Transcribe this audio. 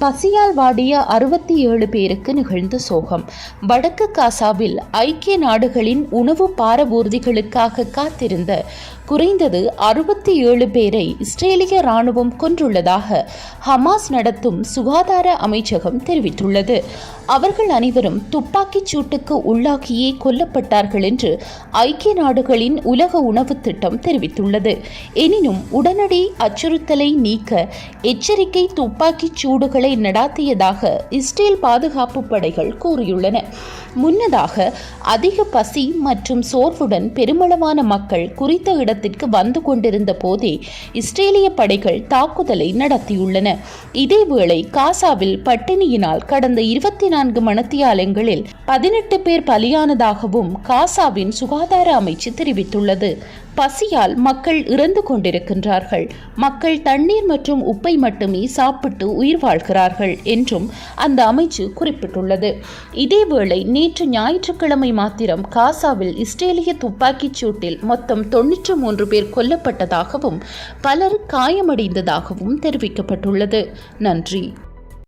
பசியால் வாடிய 67 பேருக்கு நிகழ்ந்த சோகம். வடக்கு காசாவில் ஐக்கிய நாடுகளின் உணவு பாரவூர்திகளுக்காக காத்திருந்த குறைந்தது 67 பேரை இஸ்ரேலிய ராணுவம் கொன்றுள்ளதாக ஹமாஸ் நடத்தும் சுகாதார அமைச்சகம் தெரிவித்துள்ளது. அவர்கள் அனைவரும் துப்பாக்கிச் சூட்டுக்கு உள்ளாகியே கொல்லப்பட்டார்கள் என்று ஐக்கிய நாடுகளின் உலக உணவு திட்டம் தெரிவித்துள்ளது. எனினும் உடனடி அச்சுறுத்தலை நீக்க எச்சரிக்கை துப்பாக்கிச் சூடுகளை நடாத்தியதாக இஸ்ரேல் பாதுகாப்பு படைகள் கூறியுள்ளன. முன்னதாக அதிக பசி மற்றும் சோர்வுடன் பெருமளவான மக்கள் குறித்த இடத்திற்கு வந்து கொண்டிருந்த போதே இஸ்ரேலிய படைகள் தாக்குதலை நடத்தியுள்ளன. இதேவேளை காசாவில் பட்டினியினால் கடந்த 24 மணித்தியாலங்களில் 18 பேர் பலியானதாகவும் காசாவின் சுகாதார அமைச்சு தெரிவித்துள்ளது. பசியால் மக்கள் இறந்து கொண்டிருக்கின்றார்கள். மக்கள் தண்ணீர் மற்றும் உப்பை மட்டுமே சாப்பிட்டு உயிர் வாழ்கிறார்கள் என்றும் அந்த அமைச்சு குறிப்பிட்டுள்ளது. இதேவேளை நேற்று ஞாயிற்றுக்கிழமை மாத்திரம் காசாவில் இஸ்ரேலிய துப்பாக்கிச் சூட்டில் மொத்தம் 93 பேர் கொல்லப்பட்டதாகவும் பலர் காயமடைந்ததாகவும் தெரிவிக்கப்பட்டுள்ளது. நன்றி.